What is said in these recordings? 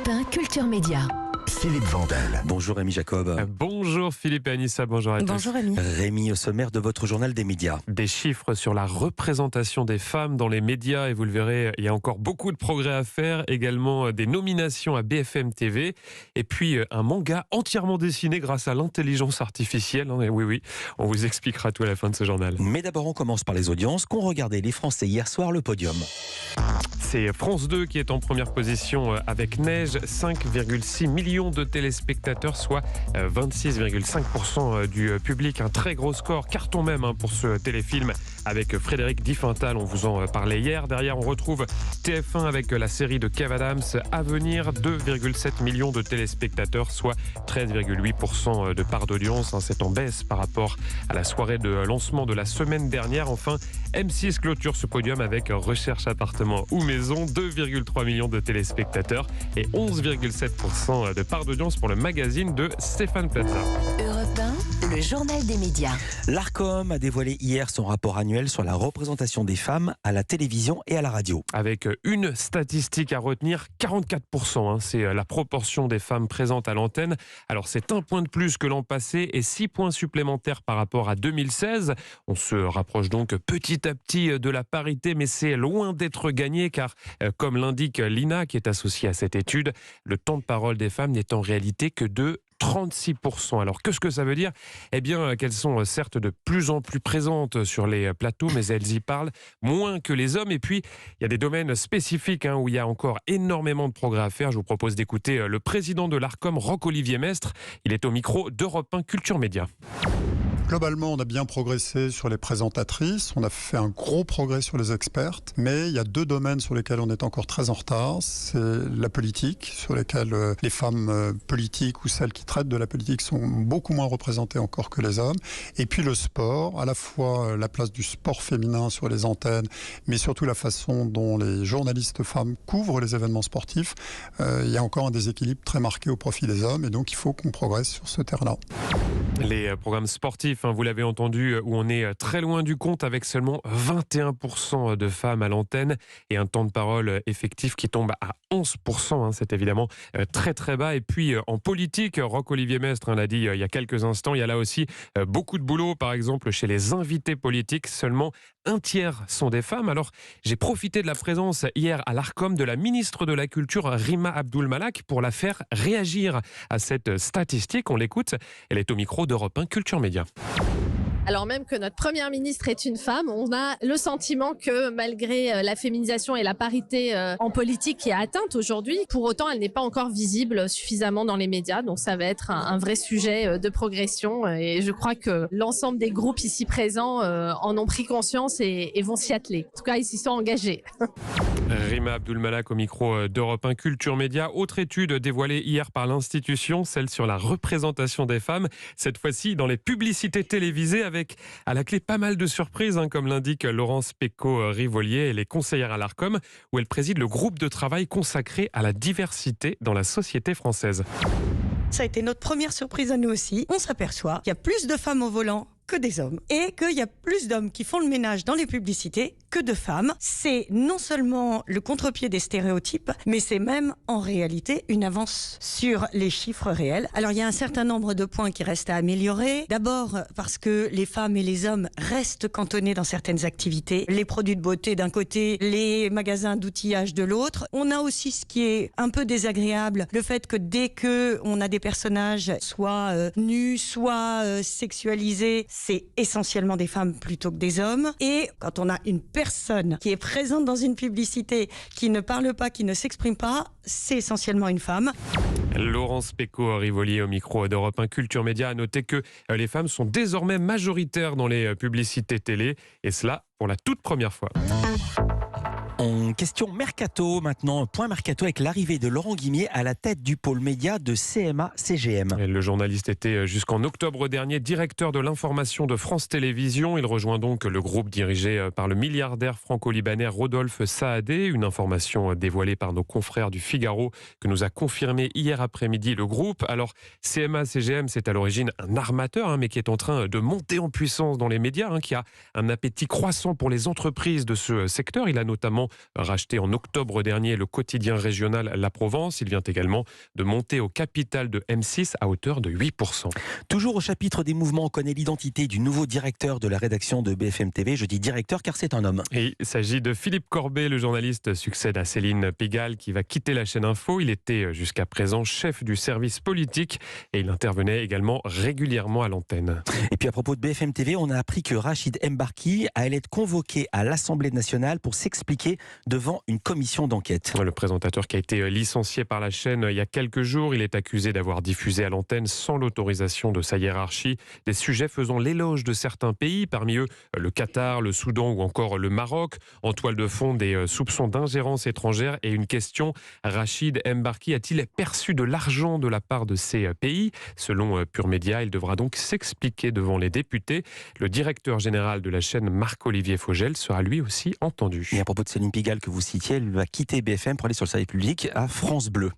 Europe 1 Culture Média. Philippe Vandel. Bonjour Rémi Jacob. Bonjour Philippe et Anissa, bonjour à tous. Bonjour Rémi. Rémi, au sommaire de votre journal des médias. Des chiffres sur la représentation des femmes dans les médias et vous le verrez, il y a encore beaucoup de progrès à faire. Également des nominations à BFM TV et puis un manga entièrement dessiné grâce à l'intelligence artificielle. Oui, on vous expliquera tout à la fin de ce journal. Mais d'abord, on commence par les audiences qu'ont regardé les Français hier soir le podium. C'est France 2 qui est en première position avec Neige, 5,6 millions de téléspectateurs, soit 26,5% du public. Un très gros score, carton même pour ce téléfilm avec Frédéric Diffenthal, on vous en parlait hier. Derrière, on retrouve TF1 avec la série de Kev Adams, Avenir, 2,7 millions de téléspectateurs, soit 13,8% de part d'audience. C'est en baisse par rapport à la soirée de lancement de la semaine dernière. Enfin, M6 clôture ce podium avec Recherche appartement ou maison, 2,3 millions de téléspectateurs et 11,7% de part d'audience pour le magazine de Stéphane Plaza. Europe 1, le journal des médias. L'Arcom a dévoilé hier son rapport annuel sur la représentation des femmes à la télévision et à la radio. Avec une statistique à retenir, 44%, c'est la proportion des femmes présentes à l'antenne. Alors c'est un point de plus que l'an passé et 6 points supplémentaires par rapport à 2016. On se rapproche donc petit à petit de la parité, mais c'est loin d'être gagné car, comme l'indique l'INA qui est associée à cette étude, le temps de parole des femmes n'est en réalité que de 36%. Alors, qu'est-ce que ça veut dire ? Eh bien, qu'elles sont certes de plus en plus présentes sur les plateaux, mais elles y parlent moins que les hommes. Et puis, il y a des domaines spécifiques où il y a encore énormément de progrès à faire. Je vous propose d'écouter le président de l'Arcom, Roch-Olivier Mestre. Il est au micro d'Europe 1 Culture Média. Globalement, on a bien progressé sur les présentatrices, on a fait un gros progrès sur les expertes, mais il y a 2 domaines sur lesquels on est encore très en retard. C'est la politique, sur lesquels les femmes politiques ou celles qui traitent de la politique sont beaucoup moins représentées encore que les hommes. Et puis le sport, à la fois la place du sport féminin sur les antennes, mais surtout la façon dont les journalistes femmes couvrent les événements sportifs. Il y a encore un déséquilibre très marqué au profit des hommes, et donc il faut qu'on progresse sur ce terrain-là. Les programmes sportifs, vous l'avez entendu, où on est très loin du compte avec seulement 21% de femmes à l'antenne et un temps de parole effectif qui tombe à 11%. C'est évidemment très très bas. Et puis en politique, Roch-Olivier Mestre l'a dit il y a quelques instants, il y a là aussi beaucoup de boulot. Par exemple, chez les invités politiques, seulement un tiers sont des femmes. Alors, j'ai profité de la présence hier à l'Arcom de la ministre de la Culture, Rima Abdul-Malak, pour la faire réagir à cette statistique. On l'écoute. Elle est au micro d'Europe 1 Culture Média. Alors même que notre première ministre est une femme, on a le sentiment que malgré la féminisation et la parité en politique qui est atteinte aujourd'hui, pour autant elle n'est pas encore visible suffisamment dans les médias. Donc ça va être un vrai sujet de progression et je crois que l'ensemble des groupes ici présents en ont pris conscience et vont s'y atteler. En tout cas, ils s'y sont engagés. Rima Abdul-Malak au micro d'Europe 1 Culture Média. Autre étude dévoilée hier par l'institution, celle sur la représentation des femmes, cette fois-ci dans les publicités télévisées avec à la clé pas mal de surprises, comme l'indique Laurence Pécaud-Rivolier. Elle est conseillère à l'Arcom où elle préside le groupe de travail consacré à la diversité dans la société française. Ça a été notre première surprise à nous aussi. On s'aperçoit qu'il y a plus de femmes au volant que des hommes et qu'il y a plus d'hommes qui font le ménage dans les publicités que de femmes. C'est non seulement le contre-pied des stéréotypes, mais c'est même en réalité une avance sur les chiffres réels. Alors il y a un certain nombre de points qui restent à améliorer. D'abord parce que les femmes et les hommes restent cantonnés dans certaines activités. Les produits de beauté d'un côté, les magasins d'outillage de l'autre. On a aussi ce qui est un peu désagréable, le fait que dès que on a des personnages soit nus, soit sexualisés, c'est essentiellement des femmes plutôt que des hommes. Et quand on a une personne qui est présente dans une publicité, qui ne parle pas, qui ne s'exprime pas, c'est essentiellement une femme. Laurence Pécaud-Rivolier au micro d'Europe 1 Culture Média a noté que les femmes sont désormais majoritaires dans les publicités télé, et cela pour la toute première fois. En question mercato maintenant, point mercato avec l'arrivée de Laurent Guimier à la tête du pôle média de CMA-CGM. Le journaliste était jusqu'en octobre dernier directeur de l'information de France Télévisions. Il rejoint donc le groupe dirigé par le milliardaire franco-libanais Rodolphe Saadé. Une information dévoilée par nos confrères du Figaro que nous a confirmé hier après-midi le groupe. Alors CMA-CGM, c'est à l'origine un armateur mais qui est en train de monter en puissance dans les médias, qui a un appétit croissant pour les entreprises de ce secteur. Il a notamment également racheté en octobre dernier le quotidien régional La Provence. Il vient également de monter au capital de M6 à hauteur de 8%. Toujours au chapitre des mouvements, on connaît l'identité du nouveau directeur de la rédaction de BFM TV. Je dis directeur car c'est un homme. Et il s'agit de Philippe Corbet. Le journaliste succède à Céline Pigalle qui va quitter la chaîne Info. Il était jusqu'à présent chef du service politique et il intervenait également régulièrement à l'antenne. Et puis à propos de BFM TV, on a appris que Rachid Mbarki allait être convoqué à l'Assemblée nationale pour s'expliquer devant une commission d'enquête. Le présentateur qui a été licencié par la chaîne il y a quelques jours, il est accusé d'avoir diffusé à l'antenne sans l'autorisation de sa hiérarchie des sujets faisant l'éloge de certains pays, parmi eux le Qatar, le Soudan ou encore le Maroc. En toile de fond, des soupçons d'ingérence étrangère et une question: Rachid Mbarki a-t-il perçu de l'argent de la part de ces pays? Selon Pure Média, il devra donc s'expliquer devant les députés. Le directeur général de la chaîne, Marc-Olivier Fogel, sera lui aussi entendu. Et à propos de Céline Pigalle que vous citiez, elle va quitter BFM pour aller sur le service public à France Bleu.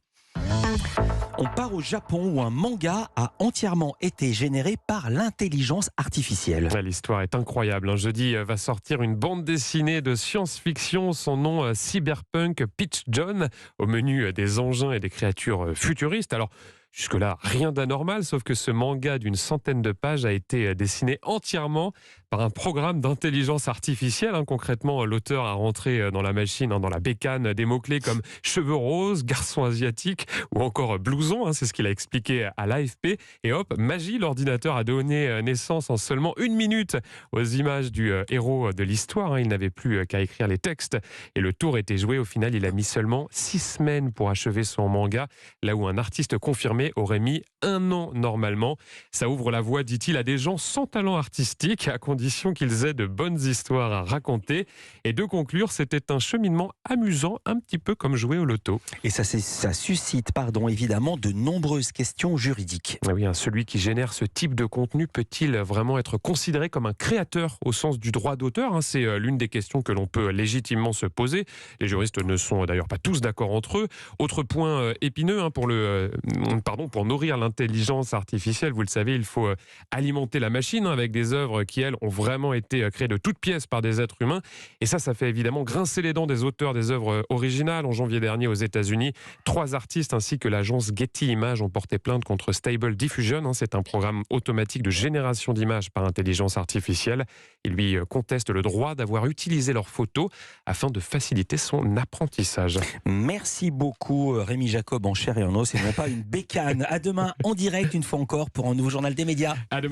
On part au Japon où un manga a entièrement été généré par l'intelligence artificielle. L'histoire est incroyable. Jeudi va sortir une bande dessinée de science-fiction. Son nom, Cyberpunk Pitch John. Au menu, des engins et des créatures futuristes. Alors, jusque-là, rien d'anormal, sauf que ce manga d'une centaine de pages a été dessiné entièrement par un programme d'intelligence artificielle. Concrètement, l'auteur a rentré dans la machine, dans la bécane, des mots-clés comme cheveux roses, garçon asiatique ou encore blouson. C'est ce qu'il a expliqué à l'AFP. Et hop, magie, l'ordinateur a donné naissance en seulement 1 minute aux images du héros de l'histoire. Il n'avait plus qu'à écrire les textes. Et le tour était joué. Au final, il a mis seulement 6 semaines pour achever son manga, là où un artiste confirmé aurait mis 1 an normalement. Ça ouvre la voie, dit-il, à des gens sans talent artistique, à condition qu'ils aient de bonnes histoires à raconter. Et de conclure, c'était un cheminement amusant, un petit peu comme jouer au loto. Et ça suscite, évidemment, de nombreuses questions juridiques. Ah oui, celui qui génère ce type de contenu peut-il vraiment être considéré comme un créateur au sens du droit d'auteur? C'est l'une des questions que l'on peut légitimement se poser. Les juristes ne sont d'ailleurs pas tous d'accord entre eux. Autre point épineux pour nourrir l'intelligence artificielle, vous le savez, il faut alimenter la machine avec des œuvres qui, elles, ont vraiment été créées de toutes pièces par des êtres humains. Et ça fait évidemment grincer les dents des auteurs des œuvres originales. En janvier dernier, aux États-Unis, 3 artistes ainsi que l'agence Getty Images ont porté plainte contre Stable Diffusion. C'est un programme automatique de génération d'images par intelligence artificielle. Ils lui contestent le droit d'avoir utilisé leurs photos afin de faciliter son apprentissage. Merci beaucoup Rémi Jacob en chair et en os, et non pas une bécane. À demain en direct une fois encore pour un nouveau journal des médias. À demain.